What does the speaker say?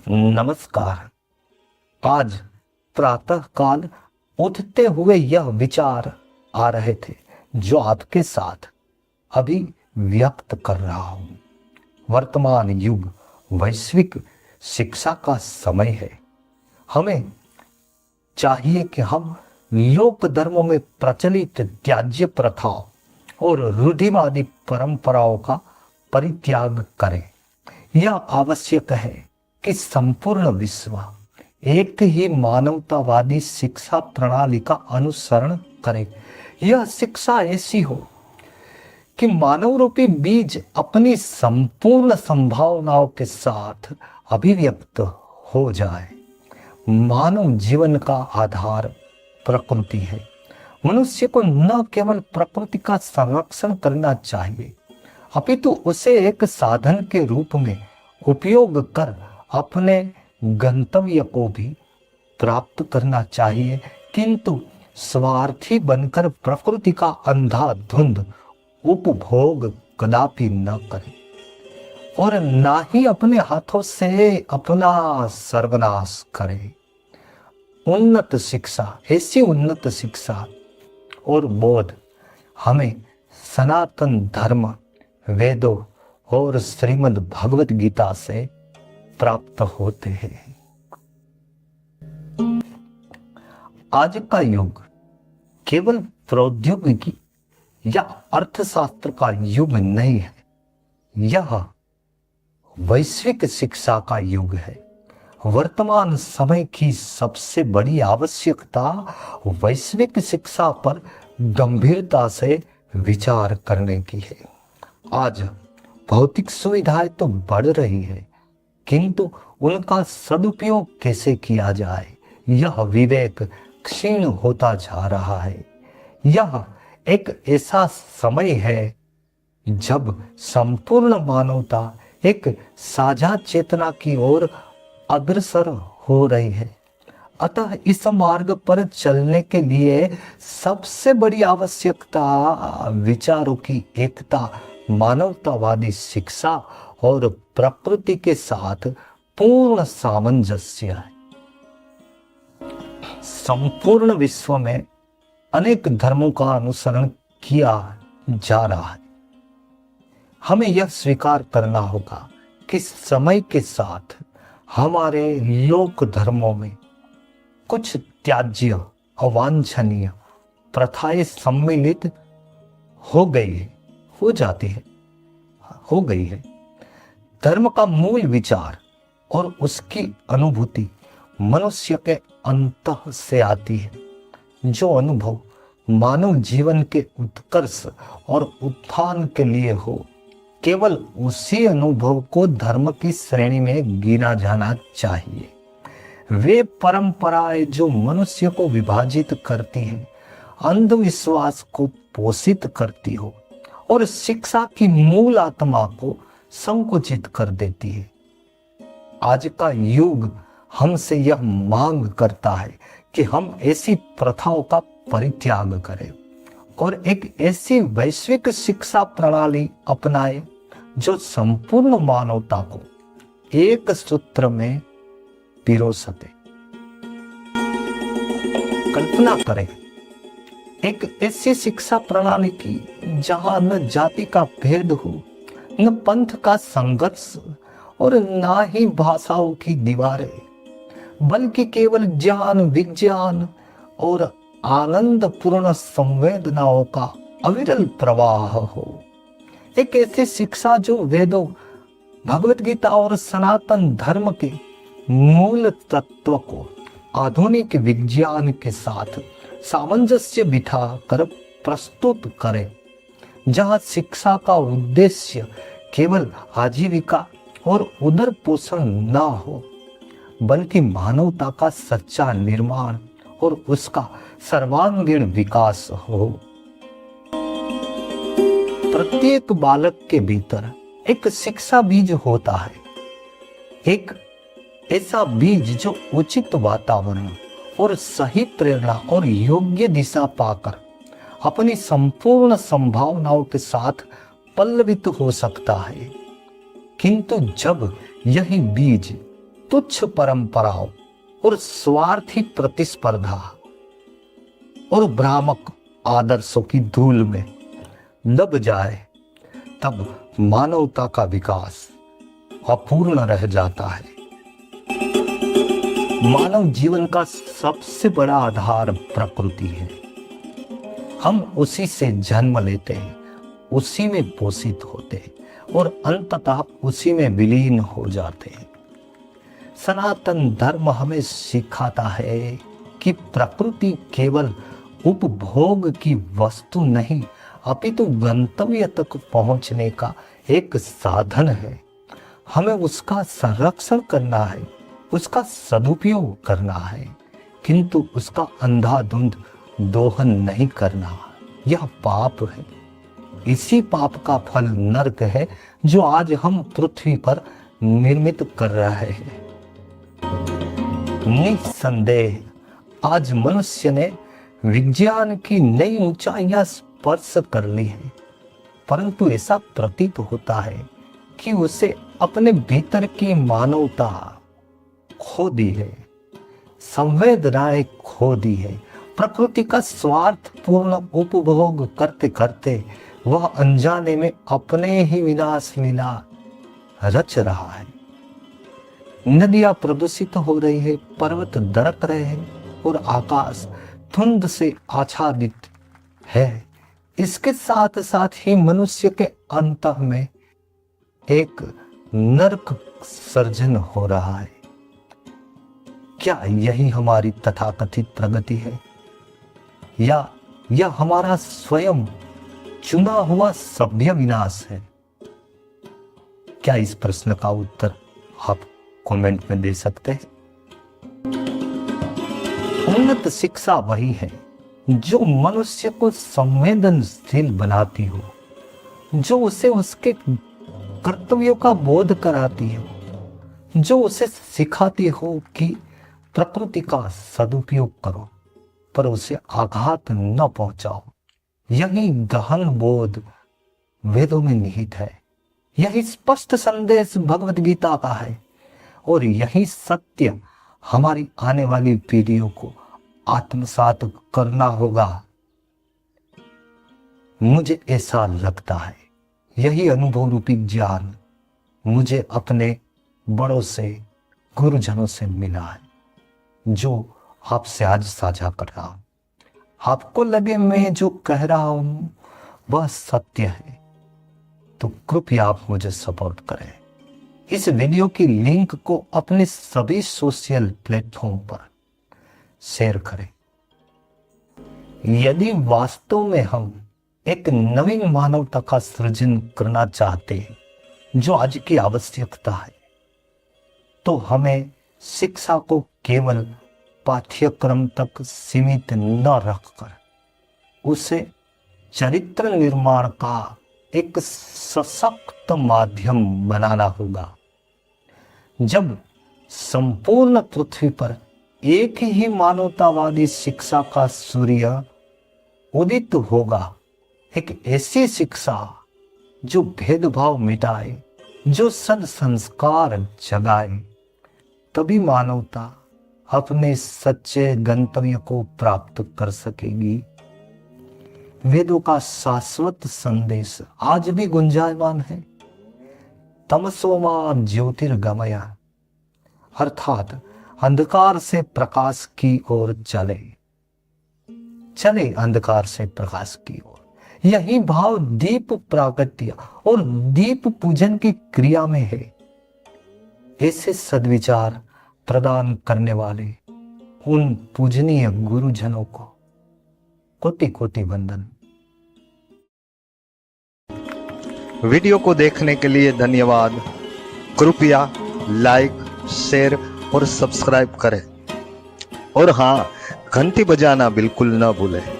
नमस्कार। आज प्रातः काल उठते हुए यह विचार आ रहे थे जो आपके साथ अभी व्यक्त कर रहा हूं। वर्तमान युग वैश्विक शिक्षा का समय है। हमें चाहिए कि हम लोक धर्मों में प्रचलित त्याज्य प्रथाओं और रूढ़िवादी परंपराओं का परित्याग करें। यह आवश्यक है कि संपूर्ण विश्व एक ही मानवतावादी शिक्षा प्रणाली का अनुसरण करे। यह शिक्षा ऐसी हो कि मानव रूपी बीज अपनी संपूर्ण संभावनाओं के साथ अभिव्यक्त हो जाए। मानव जीवन का आधार प्रकृति है। मनुष्य को न केवल प्रकृति का संरक्षण करना चाहिए, अपितु उसे एक साधन के रूप में उपयोग कर अपने गंतव्य को भी प्राप्त करना चाहिए, किंतु स्वार्थी बनकर प्रकृति का अंधाधुंध उपभोग कदापि न करे और ना ही अपने हाथों से अपना सर्वनाश करे। उन्नत शिक्षा, ऐसी उन्नत शिक्षा और बोध हमें सनातन धर्म, वेदों और श्रीमद् भगवत गीता से प्राप्त होते हैं। आज का युग केवल प्रौद्योगिकी या अर्थशास्त्र का युग नहीं है, यह वैश्विक शिक्षा का युग है। वर्तमान समय की सबसे बड़ी आवश्यकता वैश्विक शिक्षा पर गंभीरता से विचार करने की है। आज भौतिक सुविधाएं तो बढ़ रही है, किंतु उनका सदुपयोग कैसे किया जाए, यह विवेक क्षीण होता जा रहा है। यह एक ऐसा समय है जब संपूर्ण मानवता एक साझा चेतना की ओर अग्रसर हो रही है। अतः इस मार्ग पर चलने के लिए सबसे बड़ी आवश्यकता विचारों की एकता, मानवतावादी शिक्षा और प्रकृति के साथ पूर्ण सामंजस्य है। संपूर्ण विश्व में अनेक धर्मों का अनुसरण किया जा रहा है। हमें यह स्वीकार करना होगा कि समय के साथ हमारे लोक धर्मों में कुछ त्याज्य, अवांछनीय प्रथाएं सम्मिलित हो गई है। धर्म का मूल विचार और उसकी अनुभूति मनुष्य के अंतः से आती है। जो अनुभव मानव जीवन के उत्कर्ष और उत्थान के लिए हो, केवल उसी अनुभव को धर्म की श्रेणी में गिना जाना चाहिए। वे परंपराएं जो मनुष्य को विभाजित करती हैं, अंधविश्वास को पोषित करती हो और शिक्षा की मूल आत्मा को संकुचित कर देती है। आज का युग हमसे यह मांग करता है कि हम ऐसी प्रथाओं का परित्याग करें और एक ऐसी वैश्विक शिक्षा प्रणाली अपनाएं जो संपूर्ण मानवता को एक सूत्र में पिरो सके। कल्पना करें एक ऐसी शिक्षा प्रणाली की जहां न जाति का भेद हो, न पंथ का संघर्ष और ना ही भाषाओं की दीवारें, बल्कि केवल ज्ञान, विज्ञान और आनंद पूर्ण संवेदनाओं का अविरल प्रवाह हो। एक ऐसी शिक्षा जो वेदों, भगवत गीता और सनातन धर्म के मूल तत्व को आधुनिक विज्ञान के साथ सामंजस्य बिठा कर प्रस्तुत करे, जहां शिक्षा का उद्देश्य केवल आजीविका और उदर पोषण न हो, बल्कि मानवता का सच्चा निर्माण और उसका सर्वांगीण विकास हो। प्रत्येक बालक के भीतर एक शिक्षा बीज होता है, एक ऐसा बीज जो उचित वातावरण और सही प्रेरणा और योग्य दिशा पाकर अपनी संपूर्ण संभावनाओं के साथ पल्लवित हो सकता है। किंतु जब यही बीज तुच्छ परंपराओं और स्वार्थी प्रतिस्पर्धा और भ्रामक आदर्शों की धूल में दब जाए, तब मानवता का विकास अपूर्ण रह जाता है। मानव जीवन का सबसे बड़ा आधार प्रकृति है। हम उसी से जन्म लेते हैं, उसी में पोषित होते हैं और अंततः उसी में विलीन हो जाते हैं। सनातन धर्म हमें सिखाता है कि प्रकृति केवल उपभोग की वस्तु नहीं, अपितु गंतव्य तक पहुंचने का एक साधन है। हमें उसका संरक्षण करना है, उसका सदुपयोग करना है, किंतु उसका अंधाधुंध दोहन नहीं करना। यह पाप है। इसी पाप का फल नरक है, जो आज हम पृथ्वी पर निर्मित कर रहे हैं। निसंदेह आज मनुष्य ने विज्ञान की नई ऊंचाइयां स्पर्श कर ली है, परंतु ऐसा प्रतीत होता है कि उसे अपने भीतर की मानवता खो दी है, संवेदनाएं खो दी है। प्रकृति का स्वार्थपूर्ण उपभोग करते करते वह अनजाने में अपने ही विनाश लीला रच रहा है। नदियां प्रदूषित हो रही है, पर्वत दरक रहे हैं और आकाश धुंध से आच्छादित है। इसके साथ साथ ही मनुष्य के अंतः में एक नरक सर्जन हो रहा है। क्या यही हमारी तथाकथित प्रगति है, या यह हमारा स्वयं चुना हुआ सभ्य विनाश है? क्या इस प्रश्न का उत्तर आप कमेंट में दे सकते हैं? उन्नत शिक्षा वही है जो मनुष्य को संवेदनशील बनाती हो, जो उसे उसके कर्तव्यों का बोध कराती हो, जो उसे सिखाती हो कि प्रकृति का सदुपयोग करो पर उसे आघात न पहुंचाओ। यही गहन बोध वेदों में निहित है, यही स्पष्ट संदेश भगवत गीता का है, और यही सत्य हमारी आने वाली पीढ़ियों को आत्मसात करना होगा। मुझे ऐसा लगता है यही अनुभव रूपी ज्ञान मुझे अपने बड़ों से, गुरुजनों से मिला है, जो आपसे आज साझा कर रहा हूं। आपको लगे मैं जो कह रहा हूं वह सत्य है तो कृपया आप मुझे सपोर्ट करें। इस वीडियो की लिंक को अपने सभी सोशल प्लेटफॉर्म पर शेयर करें। यदि वास्तव में हम एक नवीन मानवता का सृजन करना चाहते हैं, जो आज की आवश्यकता है, तो हमें शिक्षा को केवल पाठ्यक्रम तक सीमित न रखकर उसे चरित्र निर्माण का एक सशक्त माध्यम बनाना होगा। जब संपूर्ण पृथ्वी पर एक ही मानवतावादी शिक्षा का सूर्य उदित होगा, एक ऐसी शिक्षा जो भेदभाव मिटाए, जो संस्कार जगाए, तभी मानवता अपने सच्चे गंतव्य को प्राप्त कर सकेगी। वेदों का शाश्वत संदेश आज भी गुंजायमान है। तमसो मा ज्योतिर्गमय, अर्थात अंधकार से प्रकाश की ओर चले अंधकार से प्रकाश की ओर। यही भाव दीप प्रागट्य और दीप पूजन की क्रिया में है। ऐसे सद्विचार प्रदान करने वाले उन पूजनीय गुरुजनों को कोटि कोटि वंदन। वीडियो को देखने के लिए धन्यवाद। कृपया लाइक, शेयर और सब्सक्राइब करें, और हाँ, घंटी बजाना बिल्कुल न भूलें।